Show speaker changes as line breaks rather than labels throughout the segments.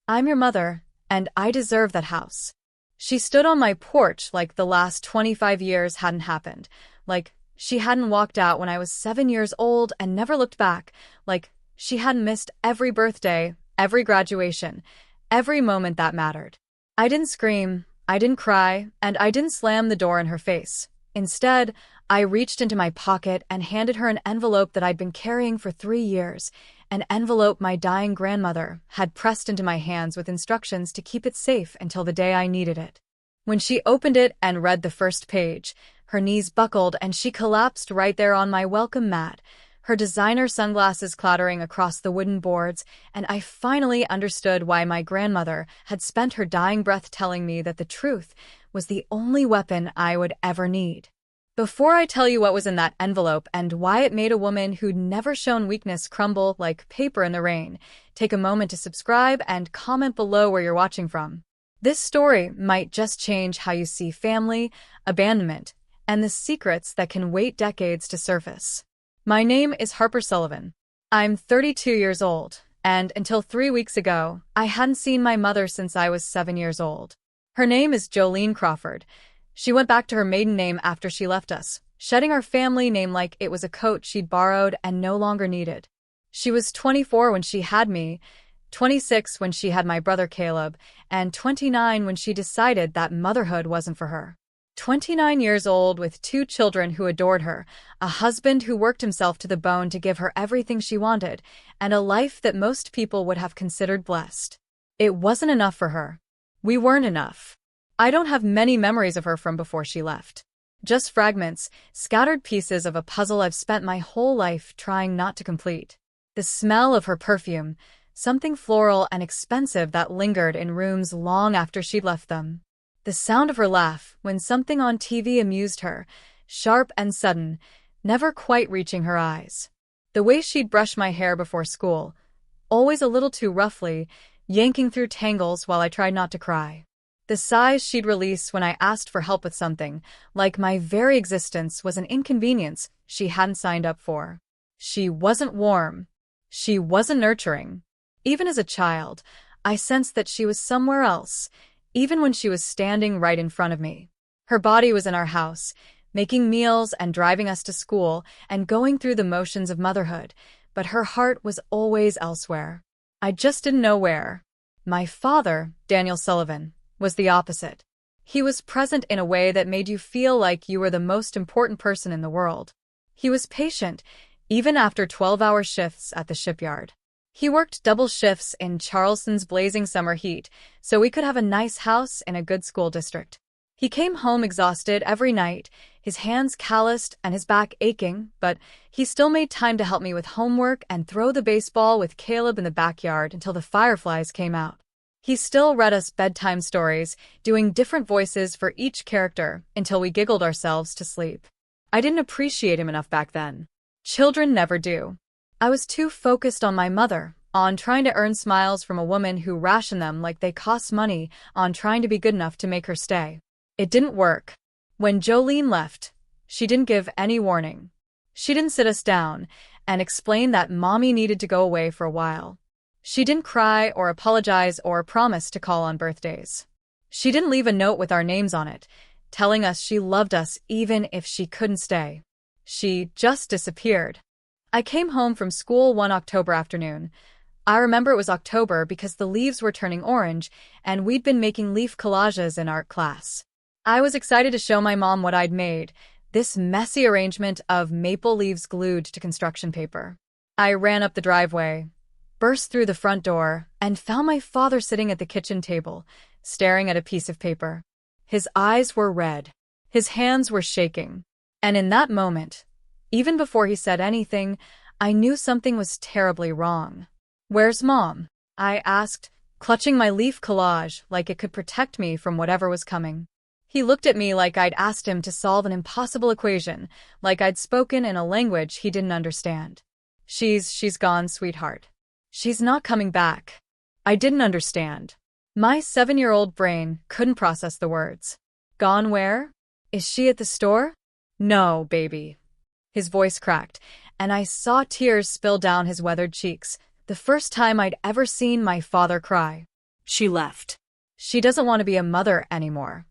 I'm your mother, and I deserve that house." She stood on my porch like the last 25 years hadn't happened, like she hadn't walked out when I was 7 years old and never looked back, like she hadn't missed every birthday, every graduation, every moment that mattered. I didn't scream, I didn't cry, and I didn't slam the door in her face. Instead, I reached into my pocket and handed her an envelope that I'd been carrying for 3 years, an envelope my dying grandmother had pressed into my hands with instructions to keep it safe until the day I needed it. When she opened it and read the first page, her knees buckled and she collapsed right there on my welcome mat, her designer sunglasses clattering across the wooden boards, and I finally understood why my grandmother had spent her dying breath telling me that the truth was the only weapon I would ever need. Before I tell you what was in that envelope and why it made a woman who'd never shown weakness crumble like paper in the rain, take a moment to subscribe and comment below where you're watching from. This story might just change how you see family, abandonment, and the secrets that can wait decades to surface. My name is Harper Sullivan. I'm 32 years old, and until 3 weeks ago, I hadn't seen my mother since I was 7 years old. Her name is Jolene Crawford. She went back to her maiden name after she left us, shedding our family name like it was a coat she'd borrowed and no longer needed. She was 24 when she had me, 26 when she had my brother Caleb, and 29 when she decided that motherhood wasn't for her. 29 years old with 2 children who adored her, a husband who worked himself to the bone to give her everything she wanted, and a life that most people would have considered blessed. It wasn't enough for her. We weren't enough. I don't have many memories of her from before she left. Just fragments, scattered pieces of a puzzle I've spent my whole life trying not to complete. The smell of her perfume, something floral and expensive that lingered in rooms long after she'd left them. The sound of her laugh when something on TV amused her, sharp and sudden, never quite reaching her eyes. The way she'd brush my hair before school, always a little too roughly, yanking through tangles while I tried not to cry. The sighs she'd release when I asked for help with something, like my very existence was an inconvenience she hadn't signed up for. She wasn't warm. She wasn't nurturing. Even as a child, I sensed that she was somewhere else, even when she was standing right in front of me. Her body was in our house, making meals and driving us to school and going through the motions of motherhood, but her heart was always elsewhere. I just didn't know where. My father, Daniel Sullivan, was the opposite. He was present in a way that made you feel like you were the most important person in the world. He was patient, even after 12-hour shifts at the shipyard. He worked double shifts in Charleston's blazing summer heat, so we could have a nice house in a good school district. He came home exhausted every night, his hands calloused and his back aching, but he still made time to help me with homework and throw the baseball with Caleb in the backyard until the fireflies came out. He still read us bedtime stories, doing different voices for each character until we giggled ourselves to sleep. I didn't appreciate him enough back then. Children never do. I was too focused on my mother, on trying to earn smiles from a woman who rationed them like they cost money, on trying to be good enough to make her stay. It didn't work. When Jolene left, she didn't give any warning. She didn't sit us down and explain that mommy needed to go away for a while. She didn't cry or apologize or promise to call on birthdays. She didn't leave a note with our names on it, telling us she loved us even if she couldn't stay. She just disappeared. I came home from school one October afternoon. I remember it was October because the leaves were turning orange and we'd been making leaf collages in art class. I was excited to show my mom what I'd made, this messy arrangement of maple leaves glued to construction paper. I ran up the driveway, burst through the front door, and found my father sitting at the kitchen table, staring at a piece of paper. His eyes were red. His hands were shaking. And in that moment, even before he said anything, I knew something was terribly wrong. "Where's Mom?" I asked, clutching my leaf collage like it could protect me from whatever was coming. He looked at me like I'd asked him to solve an impossible equation, like I'd spoken in a language he didn't understand. She's gone, sweetheart. She's not coming back." I didn't understand. My 7-year-old brain couldn't process the words. Gone where? Is she at the store? No, baby. His voice cracked, and I saw tears spill down his weathered cheeks, the first time I'd ever seen my father cry.
She left.
She doesn't want to be a mother anymore.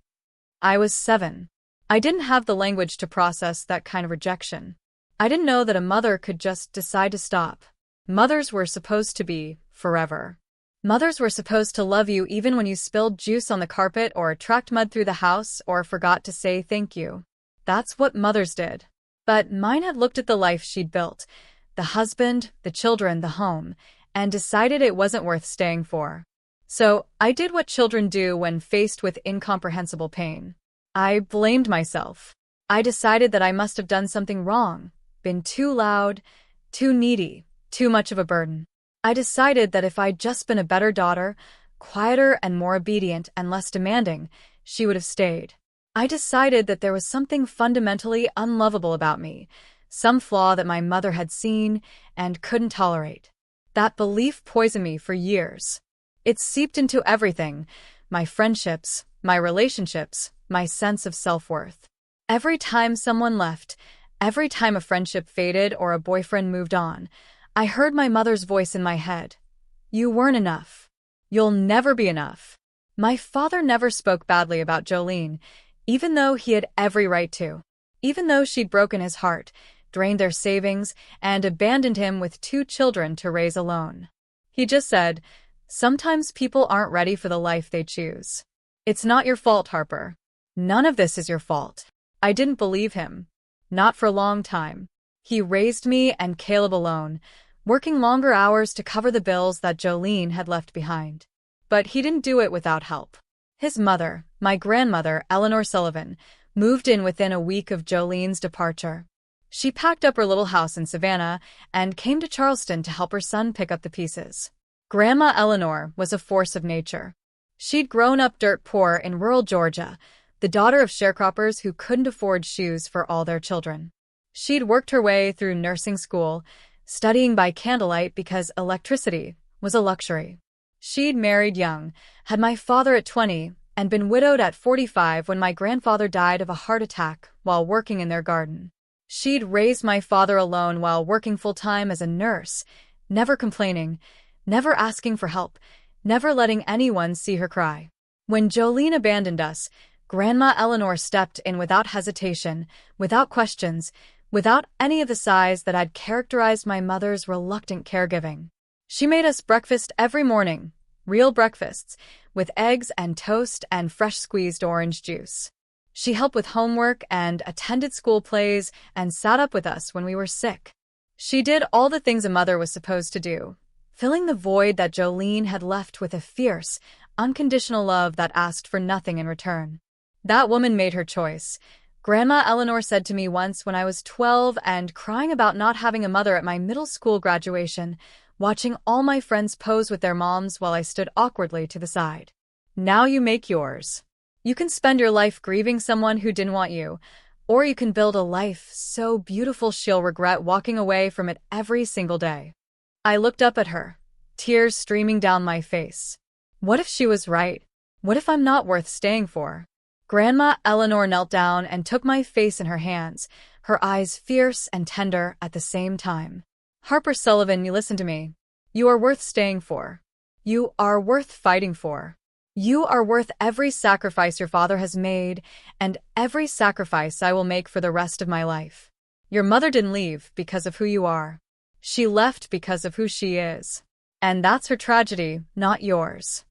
I was 7. I didn't have the language to process that kind of rejection. I didn't know that a mother could just decide to stop. Mothers were supposed to be forever. Mothers were supposed to love you even when you spilled juice on the carpet or tracked mud through the house or forgot to say thank you. That's what mothers did. But mine had looked at the life she'd built, the husband, the children, the home, and decided it wasn't worth staying for. So I did what children do when faced with incomprehensible pain. I blamed myself. I decided that I must have done something wrong, been too loud, too needy, too much of a burden. I decided that if I'd just been a better daughter, quieter and more obedient and less demanding, she would have stayed. I decided that there was something fundamentally unlovable about me, some flaw that my mother had seen and couldn't tolerate. That belief poisoned me for years. It seeped into everything, my friendships, my relationships, my sense of self-worth. Every time someone left, every time a friendship faded or a boyfriend moved on, I heard my mother's voice in my head. You weren't enough. You'll never be enough. My father never spoke badly about Jolene, even though he had every right to. Even though she'd broken his heart, drained their savings, and abandoned him with 2 children to raise alone. He just said, "Sometimes people aren't ready for the life they choose. It's not your fault, Harper. None of this is your fault." I didn't believe him. Not for a long time. He raised me and Caleb alone, working longer hours to cover the bills that Jolene had left behind. But he didn't do it without help. His mother, my grandmother, Eleanor Sullivan, moved in within a week of Jolene's departure. She packed up her little house in Savannah and came to Charleston to help her son pick up the pieces. Grandma Eleanor was a force of nature. She'd grown up dirt poor in rural Georgia, the daughter of sharecroppers who couldn't afford shoes for all their children. She'd worked her way through nursing school, studying by candlelight because electricity was a luxury. She'd married young, had my father at 20, and been widowed at 45 when my grandfather died of a heart attack while working in their garden. She'd raised my father alone while working full-time as a nurse, never complaining, never asking for help, never letting anyone see her cry. When Jolene abandoned us, Grandma Eleanor stepped in without hesitation, without questions, without any of the sighs that had characterized my mother's reluctant caregiving. She made us breakfast every morning, real breakfasts, with eggs and toast and fresh squeezed orange juice. She helped with homework and attended school plays and sat up with us when we were sick. She did all the things a mother was supposed to do, filling the void that Jolene had left with a fierce, unconditional love that asked for nothing in return. That woman made her choice. Grandma Eleanor said to me once when I was 12 and crying about not having a mother at my middle school graduation, watching all my friends pose with their moms while I stood awkwardly to the side. Now you make yours. You can spend your life grieving someone who didn't want you, or you can build a life so beautiful she'll regret walking away from it every single day. I looked up at her, tears streaming down my face. What if she was right? What if I'm not worth staying for? Grandma Eleanor knelt down and took my face in her hands, her eyes fierce and tender at the same time. Harper Sullivan, you listen to me. You are worth staying for. You are worth fighting for. You are worth every sacrifice your father has made, and every sacrifice I will make for the rest of my life. Your mother didn't leave because of who you are. She left because of who she is. And that's her tragedy, not yours.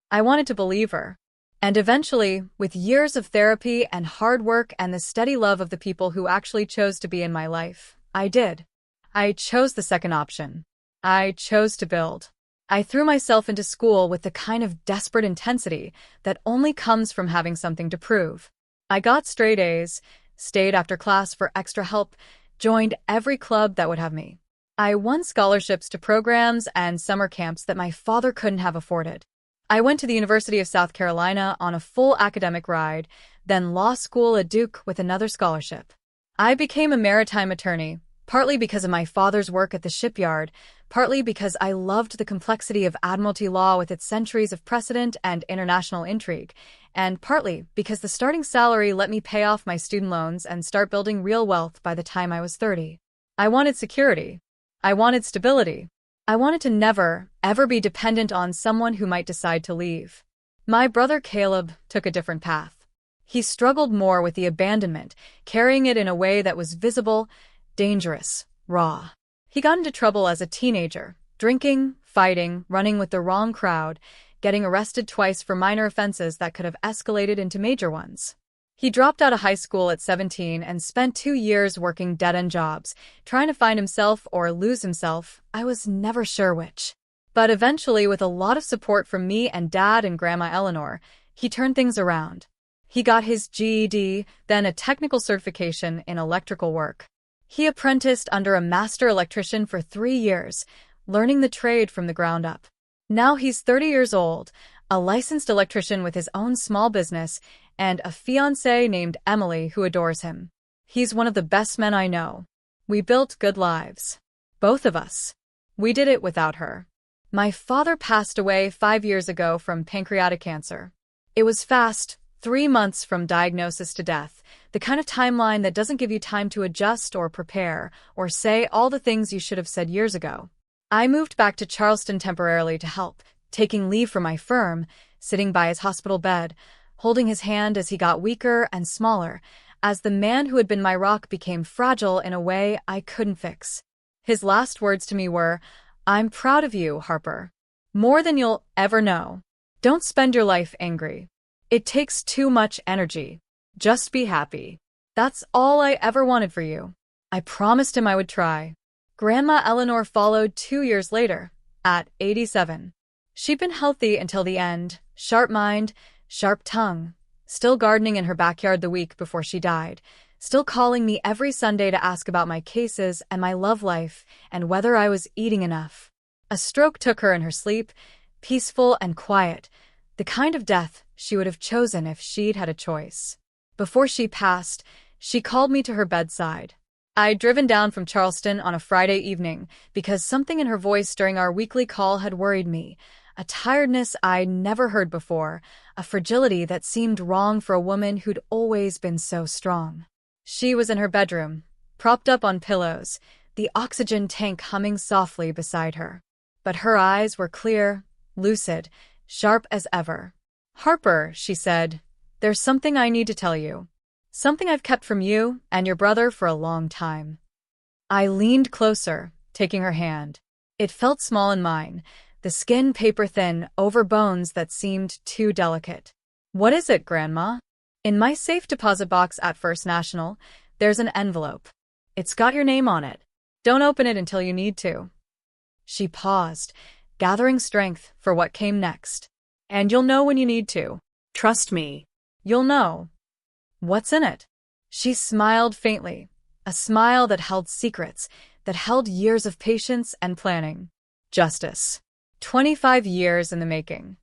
I wanted to believe her. And eventually, with years of therapy and hard work and the steady love of the people who actually chose to be in my life, I did. I chose the second option. I chose to build. I threw myself into school with the kind of desperate intensity that only comes from having something to prove. I got straight A's, stayed after class for extra help, joined every club that would have me. I won scholarships to programs and summer camps that my father couldn't have afforded. I went to the University of South Carolina on a full academic ride, then law school at Duke with another scholarship. I became a maritime attorney, partly because of my father's work at the shipyard, partly because I loved the complexity of admiralty law with its centuries of precedent and international intrigue, and partly because the starting salary let me pay off my student loans and start building real wealth by the time I was 30. I wanted security. I wanted stability. I wanted to never, ever be dependent on someone who might decide to leave. My brother Caleb took a different path. He struggled more with the abandonment, carrying it in a way that was visible, dangerous, raw. He got into trouble as a teenager, drinking, fighting, running with the wrong crowd, getting arrested twice for minor offenses that could have escalated into major ones. He dropped out of high school at 17 and spent 2 years working dead-end jobs, trying to find himself or lose himself. I was never sure which. But eventually, with a lot of support from me and Dad and Grandma Eleanor, he turned things around. He got his GED, then a technical certification in electrical work. He apprenticed under a master electrician for 3 years, learning the trade from the ground up. Now he's 30 years old, a licensed electrician with his own small business, and a fiancée named Emily who adores him. He's one of the best men I know. We built good lives. Both of us. We did it without her. My father passed away 5 years ago from pancreatic cancer. It was fast, 3 months from diagnosis to death, the kind of timeline that doesn't give you time to adjust or prepare or say all the things you should have said years ago. I moved back to Charleston temporarily to help, taking leave from my firm, sitting by his hospital bed, holding his hand as he got weaker and smaller, as the man who had been my rock became fragile in a way I couldn't fix. His last words to me were, "I'm proud of you, Harper. More than you'll ever know. Don't spend your life angry. It takes too much energy. Just be happy." That's all I ever wanted for you. I promised him I would try. Grandma Eleanor followed 2 years later, at 87. She'd been healthy until the end, sharp mind, sharp tongue, still gardening in her backyard the week before she died, still calling me every Sunday to ask about my cases and my love life and whether I was eating enough. A stroke took her in her sleep, peaceful and quiet, the kind of death she would have chosen if she'd had a choice. Before she passed, she called me to her bedside. I'd driven down from Charleston on a Friday evening because something in her voice during our weekly call had worried me, a tiredness I'd never heard before, a fragility that seemed wrong for a woman who'd always been so strong. She was in her bedroom, propped up on pillows, the oxygen tank humming softly beside her. But her eyes were clear, lucid, sharp as ever. "Harper," she said, "there's something I need to tell you. Something I've kept from you and your brother for a long time." I leaned closer, taking her hand. It felt small in mine, the skin paper-thin over bones that seemed too delicate. "What is it, Grandma?" "In my safe deposit box at First National, there's an envelope. It's got your name on it. Don't open it until you need to." She paused, gathering strength for what came next. "And you'll know when you need to. Trust me. You'll know." "What's in it?" She smiled faintly, a smile that held secrets, that held years of patience and planning. "Justice. 25 years in the making."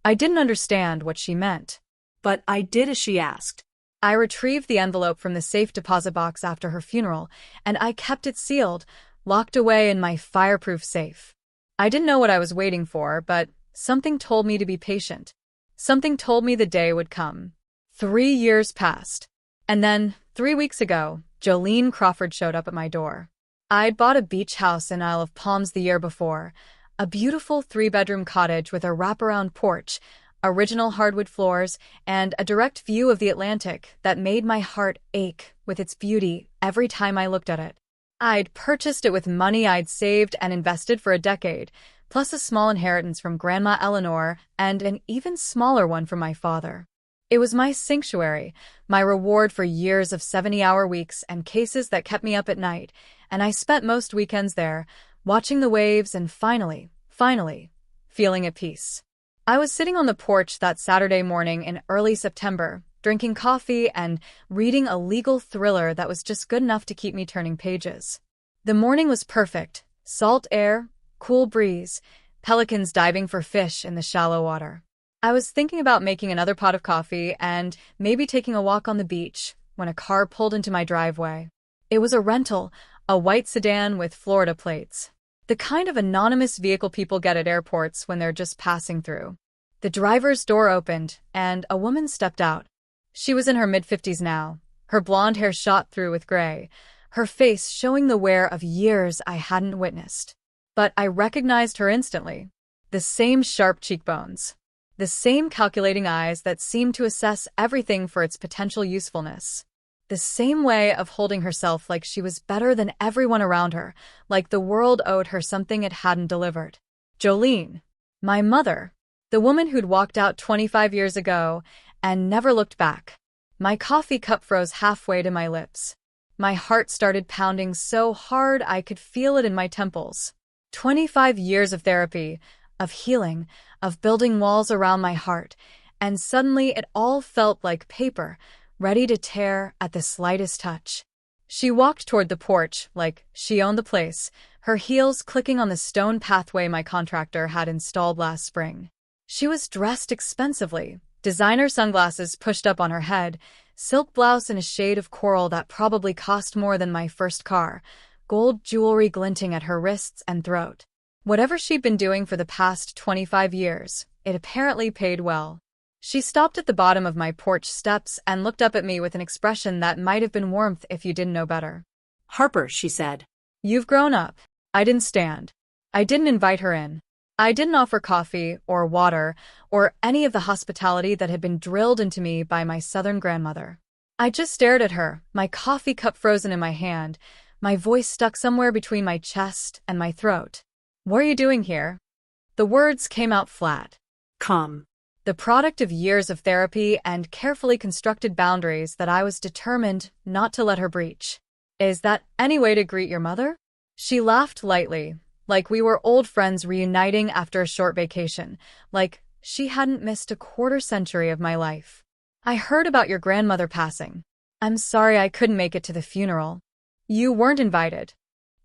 I didn't understand what she meant, but I did as she asked. I retrieved the envelope from the safe deposit box after her funeral, and I kept it sealed, locked away in my fireproof safe. I didn't know what I was waiting for, but something told me to be patient. Something told me the day would come. 3 years passed. And then, 3 weeks ago, Jolene Crawford showed up at my door. I'd bought a beach house in Isle of Palms the year before, a beautiful 3-bedroom cottage with a wraparound porch, original hardwood floors, and a direct view of the Atlantic that made my heart ache with its beauty every time I looked at it. I'd purchased it with money I'd saved and invested for a decade, plus a small inheritance from Grandma Eleanor and an even smaller one from my father. It was my sanctuary, my reward for years of 70-hour weeks and cases that kept me up at night, and I spent most weekends there, watching the waves and finally, feeling at peace. I was sitting on the porch that Saturday morning in early September, drinking coffee and reading a legal thriller that was just good enough to keep me turning pages. The morning was perfect, salt air, cool breeze, pelicans diving for fish in the shallow water. I was thinking about making another pot of coffee and maybe taking a walk on the beach when a car pulled into my driveway. It was a rental, a white sedan with Florida plates. The kind of anonymous vehicle people get at airports when they're just passing through. The driver's door opened, and a woman stepped out. She was in her mid-50s now, her blonde hair shot through with gray, her face showing the wear of years I hadn't witnessed. but I recognized her instantly. The same sharp cheekbones. The same calculating eyes that seemed to assess everything for its potential usefulness. The same way of holding herself like she was better than everyone around her, like the world owed her something it hadn't delivered. Jolene. My mother. The woman who'd walked out 25 years ago and never looked back. My coffee cup froze halfway to my lips. My heart started pounding so hard I could feel it in my temples. 25 years of therapy, of healing, of building walls around my heart, and suddenly it all felt like paper, ready to tear at the slightest touch. She walked toward the porch like she owned the place, her heels clicking on the stone pathway my contractor had installed last spring. She was dressed expensively, designer sunglasses pushed up on her head, silk blouse in a shade of coral that probably cost more than my first car, gold jewelry glinting at her wrists and throat. Whatever she'd been doing for the past 25 years, it apparently paid well. She stopped at the bottom of my porch steps and looked up at me with an expression that might have been warmth if you didn't know better.
"Harper," she said.
"You've grown up." I didn't stand. I didn't invite her in. I didn't offer coffee or water or any of the hospitality that had been drilled into me by my Southern grandmother. I just stared at her, my coffee cup frozen in my hand, my voice stuck somewhere between my chest and my throat. "What are you doing here?" The words came out flat.
"Come."
The product of years of therapy and carefully constructed boundaries that I was determined not to let her breach. "Is that any way to greet your mother?" She laughed lightly, like we were old friends reuniting after a short vacation, like she hadn't missed a quarter-century of my life. "I heard about your grandmother passing. I'm sorry I couldn't make it to the funeral." "You weren't invited."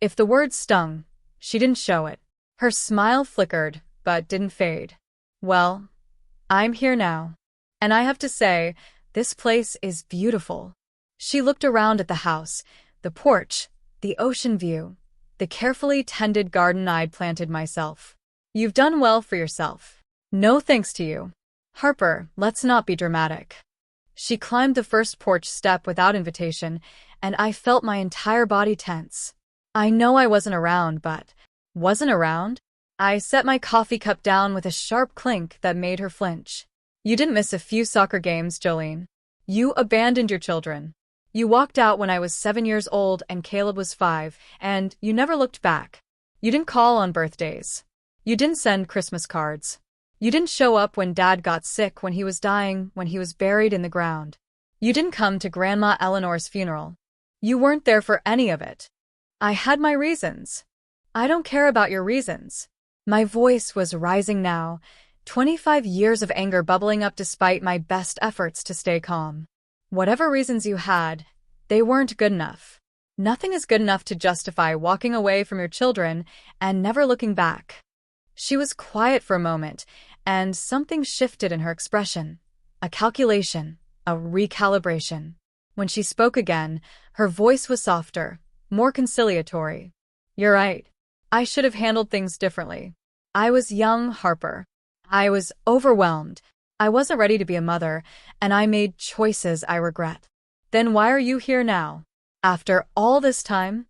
If the words stung, she didn't show it. Her smile flickered, but didn't fade. "Well, I'm here now. And I have to say, this place is beautiful." She looked around at the house, the porch, the ocean view, the carefully tended garden I'd planted myself. "You've done well for yourself. No thanks to you. Harper, let's not be dramatic." She climbed the first porch step without invitation, and I felt my entire body tense. I know I wasn't around, but wasn't around? I set my coffee cup down with a sharp clink that made her flinch. "You didn't miss a few soccer games, Jolene. You abandoned your children. You walked out when I was 7 years old and Caleb was 5, and you never looked back. You didn't call on birthdays. You didn't send Christmas cards. You didn't show up when Dad got sick, when he was dying, when he was buried in the ground. You didn't come to Grandma Eleanor's funeral. You weren't there for any of it. I had my reasons. I don't care about your reasons." My voice was rising now, 25 years of anger bubbling up despite my best efforts to stay calm. "Whatever reasons you had, they weren't good enough. Nothing is good enough to justify walking away from your children and never looking back." She was quiet for a moment, and something shifted in her expression. A calculation, a recalibration. When she spoke again, her voice was softer, more conciliatory. "You're right. I should have handled things differently. I was young, Harper. I was overwhelmed. I wasn't ready to be a mother, and I made choices I regret." "Then why are you here now? After all this time?"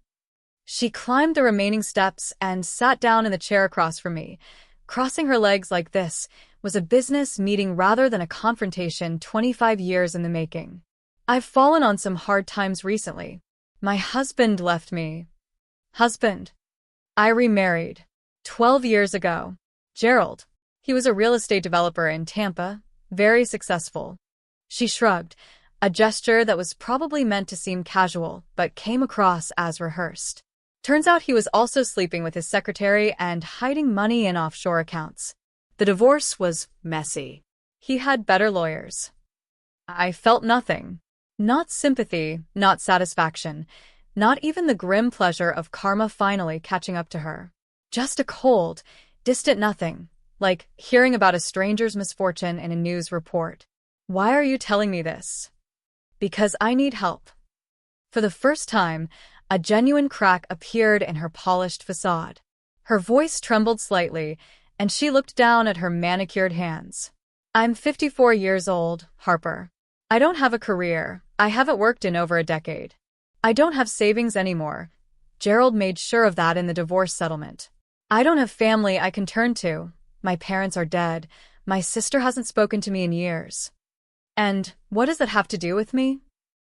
She climbed the remaining steps and sat down in the chair across from me. Crossing her legs like this was a business meeting rather than a confrontation 25 years in the making. "I've fallen on some hard times recently. My husband left me." "Husband?" "I remarried 12 years ago. Gerald. He was a real estate developer in Tampa, very successful." She shrugged, a gesture that was probably meant to seem casual, but came across as rehearsed. "Turns out he was also sleeping with his secretary and hiding money in offshore accounts. The divorce was messy. He had better lawyers." I felt nothing. Not sympathy, not satisfaction, not even the grim pleasure of karma finally catching up to her. Just a cold, distant nothing, like hearing about a stranger's misfortune in a news report. "Why are you telling me this?" "Because I need help." For the first time, a genuine crack appeared in her polished facade. Her voice trembled slightly, and she looked down at her manicured hands. "I'm 54 years old, Harper. I don't have a career. I haven't worked in over a decade. I don't have savings anymore. Gerald made sure of that in the divorce settlement. I don't have family I can turn to. My parents are dead. My sister hasn't spoken to me in years. And what does that have to do with me?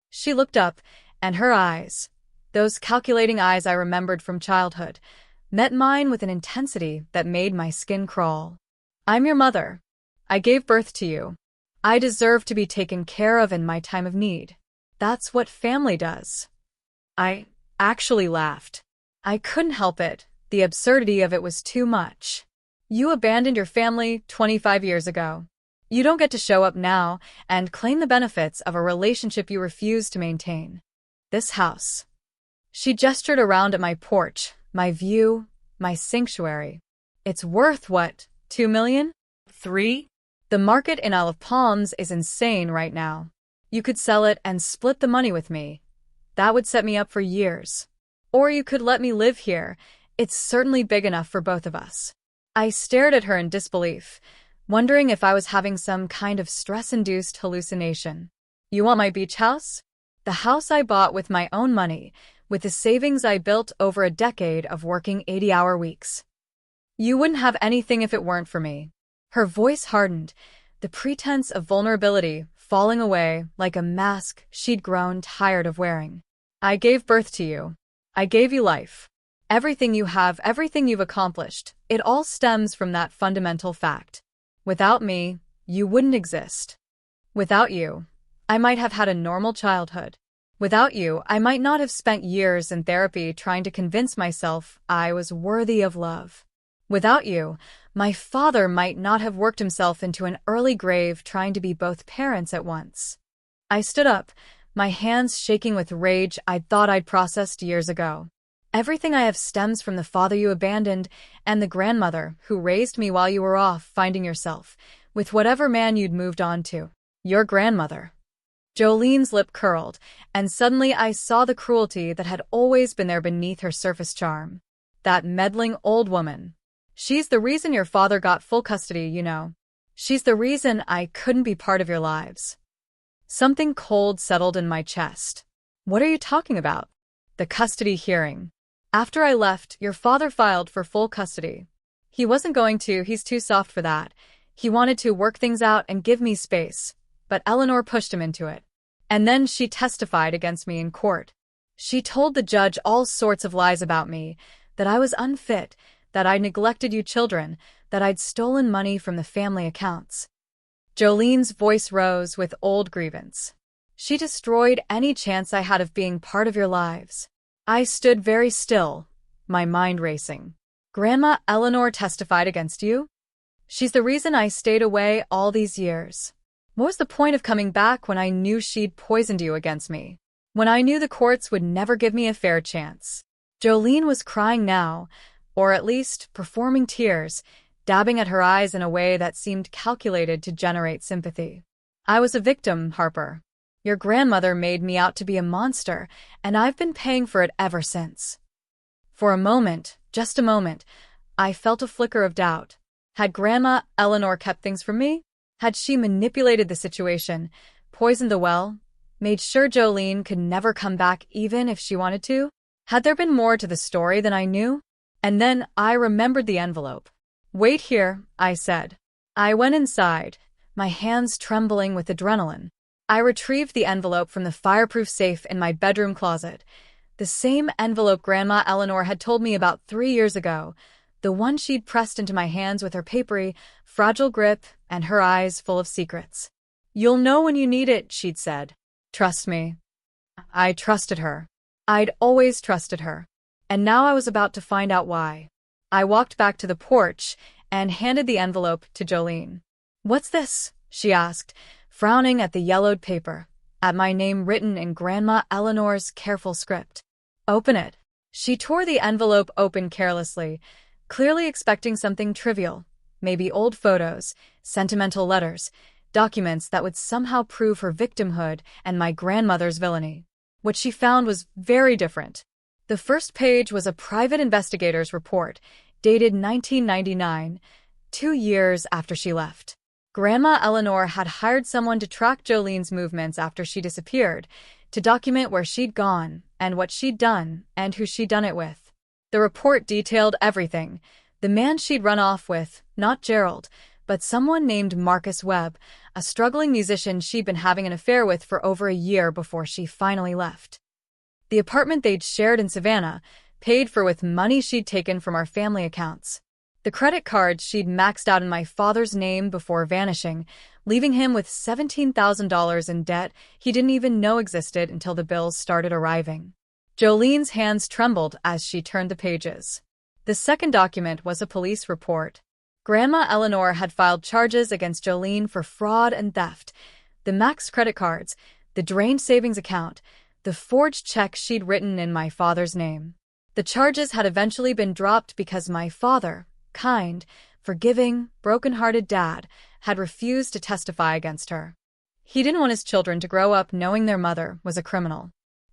She looked up, and her eyes, those calculating eyes I remembered from childhood, met mine with an intensity that made my skin crawl. I'm your mother. I gave birth to you. I deserve to be taken care of in my time of need. That's what family does. I actually laughed. I couldn't help it. The absurdity of it was too much. You abandoned your family 25 years ago. You don't get to show up now and claim the benefits of a relationship you refuse to maintain. This house. She gestured around at my porch, my view, my sanctuary. It's worth what, 2 million? 3? The market in Isle of Palms is insane right now. You could sell it and split the money with me. That would set me up for years. Or you could let me live here. It's certainly big enough for both of us. I stared at her in disbelief, wondering if I was having some kind of stress-induced hallucination. You want my beach house? The house I bought with my own money, with the savings I built over a decade of working 80-hour weeks. You wouldn't have anything if it weren't for me. Her voice hardened, the pretense of vulnerability falling away like a mask she'd grown tired of wearing. I gave birth to you. I gave you life. Everything you have, everything you've accomplished, it all stems from that fundamental fact. Without me, you wouldn't exist. Without you, I might have had a normal childhood. Without you, I might not have spent years in therapy trying to convince myself I was worthy of love. Without you, my father might not have worked himself into an early grave trying to be both parents at once. I stood up, my hands shaking with rage I'd thought I'd processed years ago. Everything I have stems from the father you abandoned and the grandmother who raised me while you were off finding yourself, with whatever man you'd moved on to. Your grandmother. Jolene's lip curled, and suddenly I saw the cruelty that had always been there beneath her surface charm. That meddling old woman. She's the reason your father got full custody, you know. She's the reason I couldn't be part of your lives. Something cold settled in my chest. What are you talking about? The custody hearing. After I left, your father filed for full custody. He wasn't going to, he's too soft for that. He wanted to work things out and give me space, but Eleanor pushed him into it. And then she testified against me in court. She told the judge all sorts of lies about me, that I was unfit, that I'd neglected you children, that I'd stolen money from the family accounts. Jolene's voice rose with old grievance. She destroyed any chance I had of being part of your lives. I stood very still, my mind racing. Grandma Eleanor testified against you? She's the reason I stayed away all these years. What was the point of coming back when I knew she'd poisoned you against me? When I knew the courts would never give me a fair chance? Jolene was crying now, or at least performing tears, dabbing at her eyes in a way that seemed calculated to generate sympathy. I was a victim, Harper. Your grandmother made me out to be a monster, and I've been paying for it ever since. For a moment, just a moment, I felt a flicker of doubt. Had Grandma Eleanor kept things from me? Had she manipulated the situation, poisoned the well, made sure Jolene could never come back even if she wanted to? Had there been more to the story than I knew? And then I remembered the envelope. Wait here, I said. I went inside, my hands trembling with adrenaline. I retrieved the envelope from the fireproof safe in my bedroom closet. The same envelope Grandma Eleanor had told me about 3 years ago, the one she'd pressed into my hands with her papery, fragile grip and her eyes full of secrets. You'll know when you need it, she'd said. Trust me. I trusted her. I'd always trusted her. And now I was about to find out why. I walked back to the porch and handed the envelope to Jolene. What's this? She asked, frowning at the yellowed paper, at my name written in Grandma Eleanor's careful script. Open it. She tore the envelope open carelessly, clearly expecting something trivial, maybe old photos, sentimental letters, documents that would somehow prove her victimhood and my grandmother's villainy. What she found was very different. The first page was a private investigator's report, dated 1999, 2 years after she left. Grandma Eleanor had hired someone to track Jolene's movements after she disappeared, to document where she'd gone, and what she'd done, and who she'd done it with. The report detailed everything. The man she'd run off with, not Gerald, but someone named Marcus Webb, a struggling musician she'd been having an affair with for over a year before she finally left. The apartment they'd shared in Savannah, paid for with money she'd taken from our family accounts. The credit cards she'd maxed out in my father's name before vanishing, leaving him with $17,000 in debt he didn't even know existed until the bills started arriving. Jolene's hands trembled as she turned the pages. The second document was a police report. Grandma Eleanor had filed charges against Jolene for fraud and theft. The maxed credit cards, the drained savings account, the forged check she'd written in my father's name. The charges had eventually been dropped because my father, kind, forgiving, broken-hearted dad, had refused to testify against her. He didn't want his children to grow up knowing their mother was a criminal.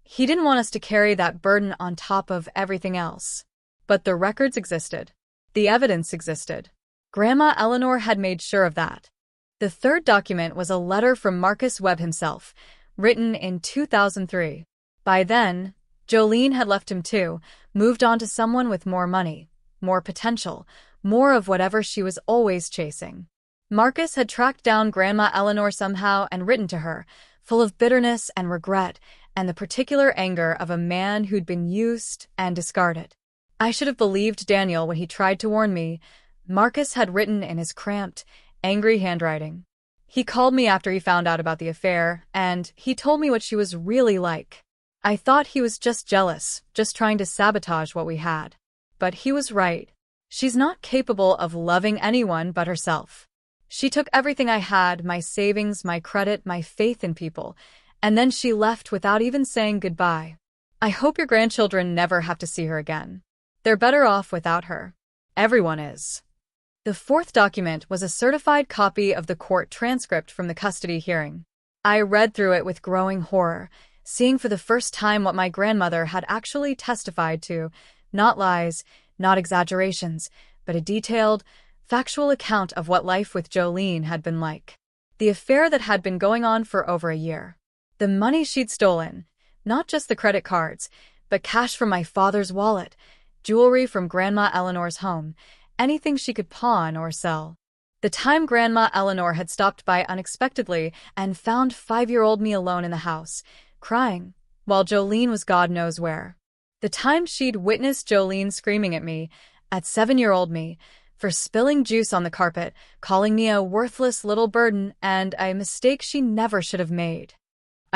He didn't want us to carry that burden on top of everything else. But the records existed. The evidence existed. Grandma Eleanor had made sure of that. The third document was a letter from Marcus Webb himself, written in 2003. By then, Jolene had left him too, moved on to someone with more money, more potential, more of whatever she was always chasing. Marcus had tracked down Grandma Eleanor somehow and written to her, full of bitterness and regret and the particular anger of a man who'd been used and discarded. I should have believed Daniel when he tried to warn me. Marcus had written in his cramped, angry handwriting. He called me after he found out about the affair, and he told me what she was really like. I thought he was just jealous, just trying to sabotage what we had. But he was right. She's not capable of loving anyone but herself. She took everything I had, my savings, my credit, my faith in people, and then she left without even saying goodbye. I hope your grandchildren never have to see her again. They're better off without her. Everyone is. The fourth document was a certified copy of the court transcript from the custody hearing. I read through it with growing horror, seeing for the first time what my grandmother had actually testified to, not lies, not exaggerations, but a detailed, factual account of what life with Jolene had been like. The affair that had been going on for over a year. The money she'd stolen, not just the credit cards, but cash from my father's wallet, jewelry from Grandma Eleanor's home, anything she could pawn or sell. The time Grandma Eleanor had stopped by unexpectedly and found 5-year-old me alone in the house, crying, while Jolene was God knows where. The time she'd witnessed Jolene screaming at me, at 7-year-old me, for spilling juice on the carpet, calling me a worthless little burden and a mistake she never should have made.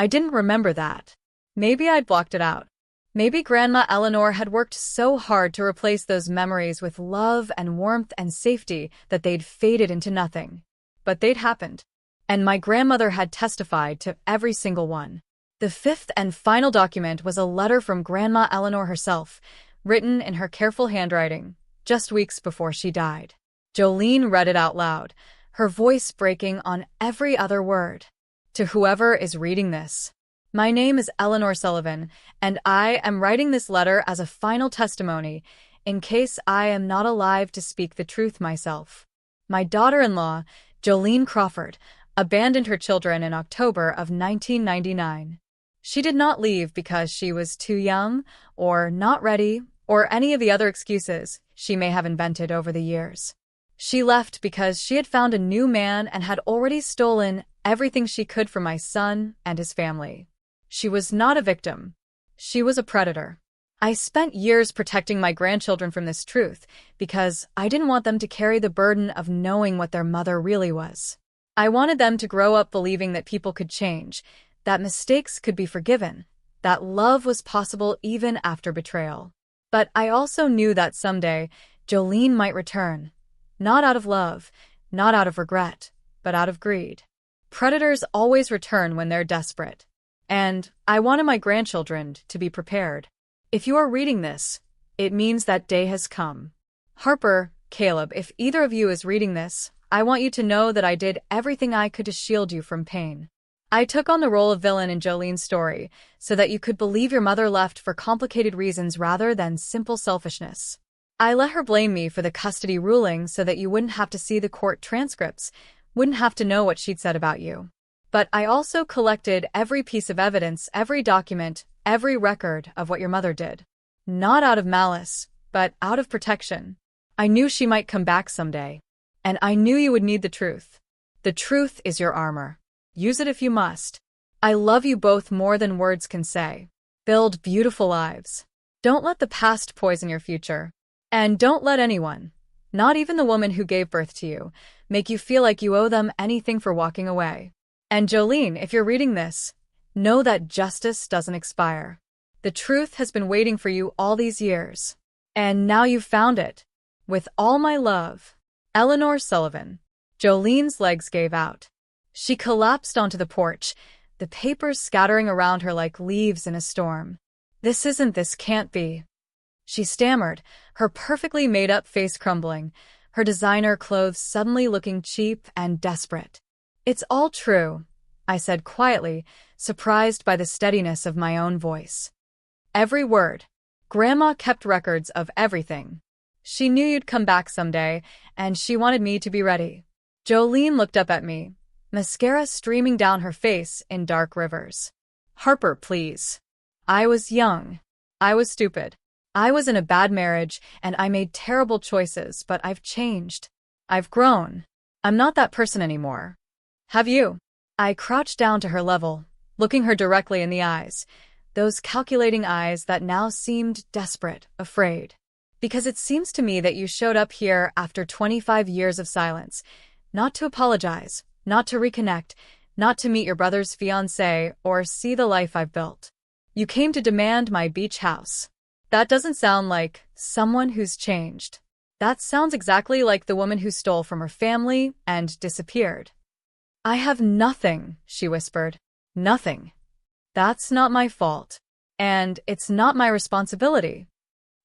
I didn't remember that. Maybe I'd blocked it out. Maybe Grandma Eleanor had worked so hard to replace those memories with love and warmth and safety that they'd faded into nothing. But they'd happened. And my grandmother had testified to every single one. The fifth and final document was a letter from Grandma Eleanor herself, written in her careful handwriting, just weeks before she died. Jolene read it out loud, her voice breaking on every other word. To whoever is reading this, my name is Eleanor Sullivan, and I am writing this letter as a final testimony in case I am not alive to speak the truth myself. My daughter-in-law, Jolene Crawford, abandoned her children in October of 1999. She did not leave because she was too young, or not ready, or any of the other excuses she may have invented over the years. She left because she had found a new man and had already stolen everything she could from my son and his family. She was not a victim. She was a predator. I spent years protecting my grandchildren from this truth because I didn't want them to carry the burden of knowing what their mother really was. I wanted them to grow up believing that people could change, that mistakes could be forgiven, that love was possible even after betrayal. But I also knew that someday Jolene might return, not out of love, not out of regret, but out of greed. Predators always return when they're desperate. And I wanted my grandchildren to be prepared. If you are reading this, it means that day has come. Harper, Caleb, if either of you is reading this, I want you to know that I did everything I could to shield you from pain. I took on the role of villain in Jolene's story so that you could believe your mother left for complicated reasons rather than simple selfishness. I let her blame me for the custody ruling so that you wouldn't have to see the court transcripts, wouldn't have to know what she'd said about you. But I also collected every piece of evidence, every document, every record of what your mother did. Not out of malice, but out of protection. I knew she might come back someday. And I knew you would need the truth. The truth is your armor. Use it if you must. I love you both more than words can say. Build beautiful lives. Don't let the past poison your future. And don't let anyone, not even the woman who gave birth to you, make you feel like you owe them anything for walking away. And Jolene, if you're reading this, know that justice doesn't expire. The truth has been waiting for you all these years. And now you've found it. With all my love. Eleanor Sullivan. Jolene's legs gave out. She collapsed onto the porch, the papers scattering around her like leaves in a storm. This can't be. She stammered, her perfectly made-up face crumbling, her designer clothes suddenly looking cheap and desperate. It's all true, I said quietly, surprised by the steadiness of my own voice. Every word. Grandma kept records of everything. She knew you'd come back someday, and she wanted me to be ready. Jolene looked up at me, mascara streaming down her face in dark rivers. Harper, please. I was young. I was stupid. I was in a bad marriage, and I made terrible choices, but I've changed. I've grown. I'm not that person anymore. Have you? I crouched down to her level, looking her directly in the eyes, those calculating eyes that now seemed desperate, afraid. Because it seems to me that you showed up here after 25 years of silence, not to apologize, not to reconnect, not to meet your brother's fiancé or see the life I've built. You came to demand my beach house. That doesn't sound like someone who's changed. That sounds exactly like the woman who stole from her family and disappeared. I have nothing, she whispered. Nothing. That's not my fault. And it's not my responsibility.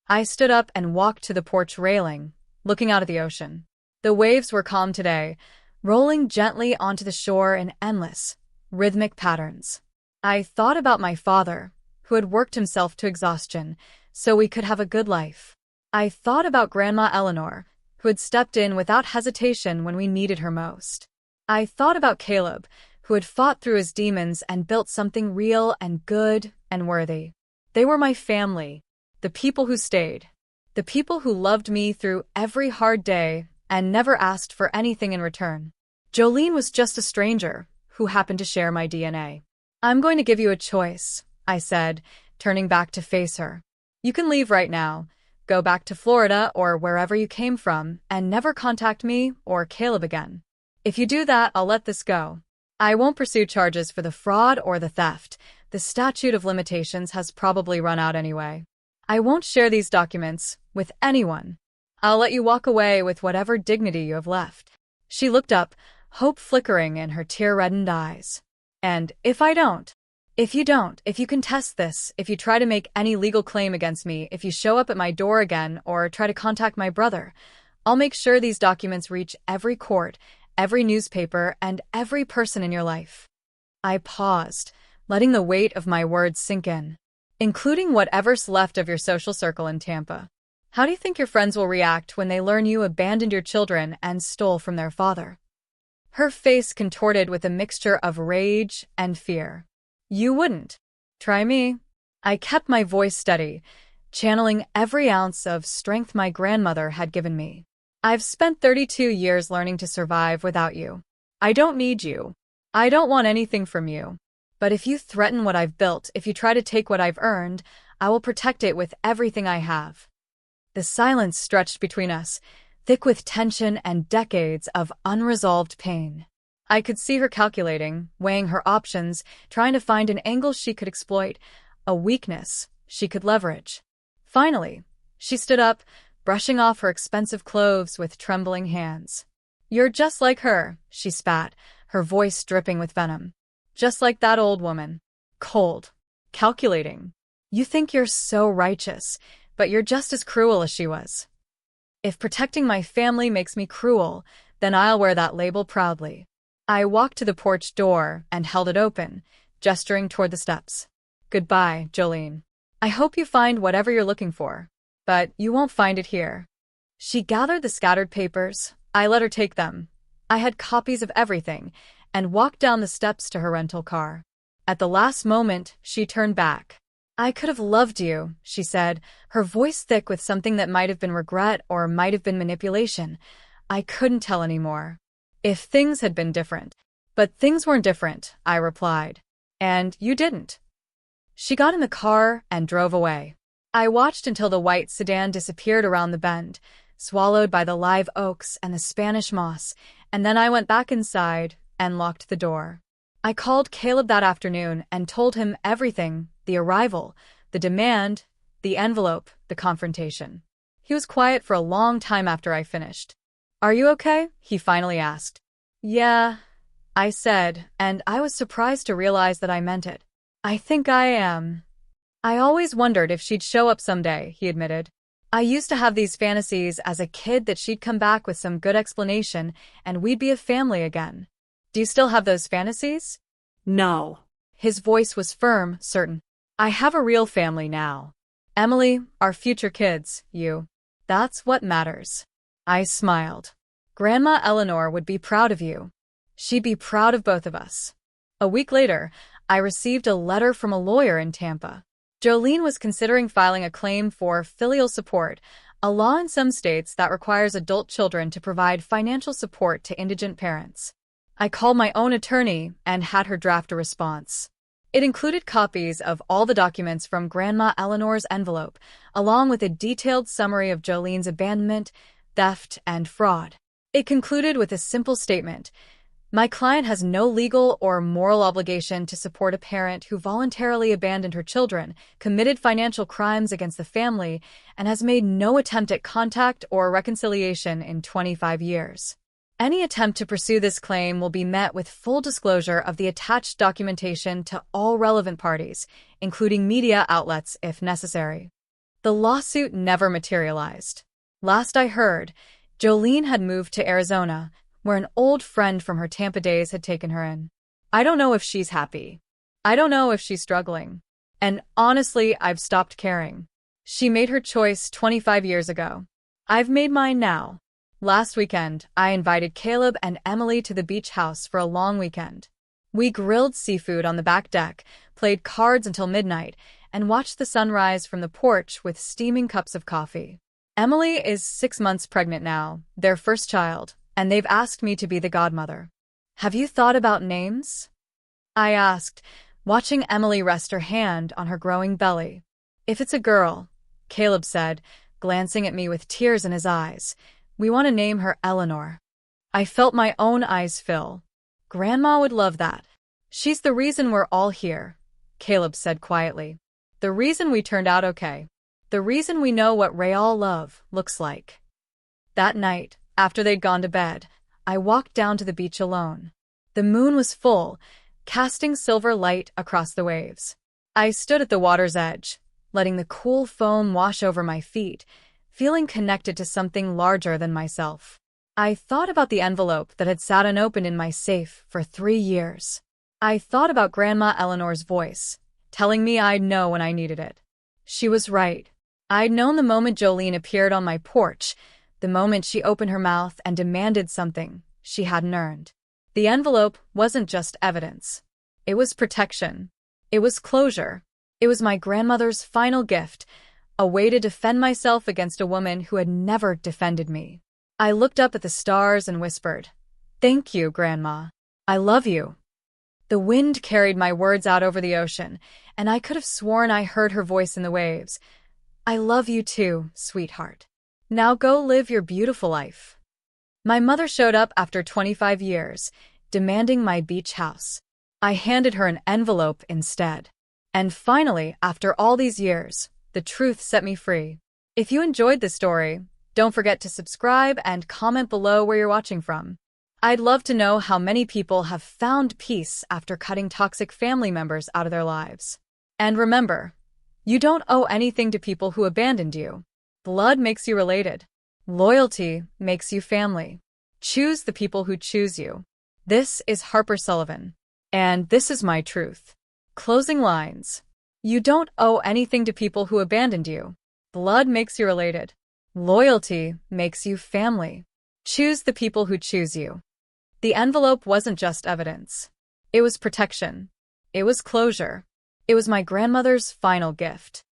I stood up and walked to the porch railing, looking out at the ocean. The waves were calm today, rolling gently onto the shore in endless, rhythmic patterns. I thought about my father, who had worked himself to exhaustion, so we could have a good life. I thought about Grandma Eleanor, who had stepped in without hesitation when we needed her most. I thought about Caleb, who had fought through his demons and built something real and good and worthy. They were my family, the people who stayed, the people who loved me through every hard day and never asked for anything in return. Jolene was just a stranger who happened to share my DNA. I'm going to give you a choice, I said, turning back to face her. You can leave right now, go back to Florida or wherever you came from, and never contact me or Caleb again. If you do that, I'll let this go. I won't pursue charges for the fraud or the theft. The statute of limitations has probably run out anyway. I won't share these documents with anyone. I'll let you walk away with whatever dignity you have left. She looked up, hope flickering in her tear-reddened eyes. And if you contest this, if you try to make any legal claim against me, if you show up at my door again or try to contact my brother, I'll make sure these documents reach every court, every newspaper, and every person in your life. I paused, letting the weight of my words sink in, including whatever's left of your social circle in Tampa. How do you think your friends will react when they learn you abandoned your children and stole from their father? Her face contorted with a mixture of rage and fear. You wouldn't. Try me. I kept my voice steady, channeling every ounce of strength my grandmother had given me. I've spent 32 years learning to survive without you. I don't need you. I don't want anything from you. But if you threaten what I've built, if you try to take what I've earned, I will protect it with everything I have. The silence stretched between us, thick with tension and decades of unresolved pain. I could see her calculating, weighing her options, trying to find an angle she could exploit, a weakness she could leverage. Finally, she stood up, brushing off her expensive clothes with trembling hands. You're just like her, she spat, her voice dripping with venom. Just like that old woman. Cold. Calculating. You think you're so righteous, but you're just as cruel as she was. If protecting my family makes me cruel, then I'll wear that label proudly. I walked to the porch door and held it open, gesturing toward the steps. Goodbye, Jolene. I hope you find whatever you're looking for. But you won't find it here. She gathered the scattered papers. I let her take them. I had copies of everything, and walked down the steps to her rental car. At the last moment, she turned back. I could have loved you, she said, her voice thick with something that might have been regret or might have been manipulation. I couldn't tell anymore. If things had been different. But things weren't different, I replied. And you didn't. She got in the car and drove away. I watched until the white sedan disappeared around the bend, swallowed by the live oaks and the Spanish moss, and then I went back inside and locked the door. I called Caleb that afternoon and told him everything, the arrival, the demand, the envelope, the confrontation. He was quiet for a long time after I finished. Are you okay? He finally asked. Yeah, I said, and I was surprised to realize that I meant it. I think I am. I always wondered if she'd show up someday, he admitted. I used to have these fantasies as a kid that she'd come back with some good explanation and we'd be a family again. Do you still have those fantasies?
No.
His voice was firm, certain. I have a real family now. Emily, our future kids, you. That's what matters. I smiled. Grandma Eleanor would be proud of you. She'd be proud of both of us. A week later, I received a letter from a lawyer in Tampa. Jolene was considering filing a claim for filial support, a law in some states that requires adult children to provide financial support to indigent parents. I called my own attorney and had her draft a response. It included copies of all the documents from Grandma Eleanor's envelope, along with a detailed summary of Jolene's abandonment, theft, and fraud. It concluded with a simple statement: my client has no legal or moral obligation to support a parent who voluntarily abandoned her children, committed financial crimes against the family, and has made no attempt at contact or reconciliation in 25 years. Any attempt to pursue this claim will be met with full disclosure of the attached documentation to all relevant parties, including media outlets if necessary. The lawsuit never materialized. Last I heard, Jolene had moved to Arizona, where an old friend from her Tampa days had taken her in. I don't know if she's happy. I don't know if she's struggling. And honestly, I've stopped caring. She made her choice 25 years ago. I've made mine now. Last weekend, I invited Caleb and Emily to the beach house for a long weekend. We grilled seafood on the back deck, played cards until midnight, and watched the sunrise from the porch with steaming cups of coffee. Emily is 6 months pregnant now, their first child, and they've asked me to be the godmother. Have you thought about names? I asked, watching Emily rest her hand on her growing belly. If it's a girl, Caleb said, glancing at me with tears in his eyes, we want to name her Eleanor. I felt my own eyes fill. Grandma would love that. She's the reason we're all here, Caleb said quietly. The reason we turned out okay. The reason we know what real love looks like. That night, after they'd gone to bed, I walked down to the beach alone. The moon was full, casting silver light across the waves. I stood at the water's edge, letting the cool foam wash over my feet, feeling connected to something larger than myself. I thought about the envelope that had sat unopened in my safe for 3 years. I thought about Grandma Eleanor's voice, telling me I'd know when I needed it. She was right. I'd known the moment Jolene appeared on my porch, the moment she opened her mouth and demanded something she hadn't earned. The envelope wasn't just evidence. It was protection. It was closure. It was my grandmother's final gift, a way to defend myself against a woman who had never defended me. I looked up at the stars and whispered, "Thank you, Grandma. I love you." The wind carried my words out over the ocean, and I could have sworn I heard her voice in the waves. I love you too, sweetheart. Now go live your beautiful life. My mother showed up after 25 years, demanding my beach house. I handed her an envelope instead. And finally, after all these years, the truth set me free. If you enjoyed this story, don't forget to subscribe and comment below where you're watching from. I'd love to know how many people have found peace after cutting toxic family members out of their lives. And remember, you don't owe anything to people who abandoned you. Blood makes you related. Loyalty makes you family. Choose the people who choose you. This is Harper Sullivan. And this is my truth. Closing lines. You don't owe anything to people who abandoned you. Blood makes you related. Loyalty makes you family. Choose the people who choose you. The envelope wasn't just evidence. It was protection. It was closure. It was my grandmother's final gift.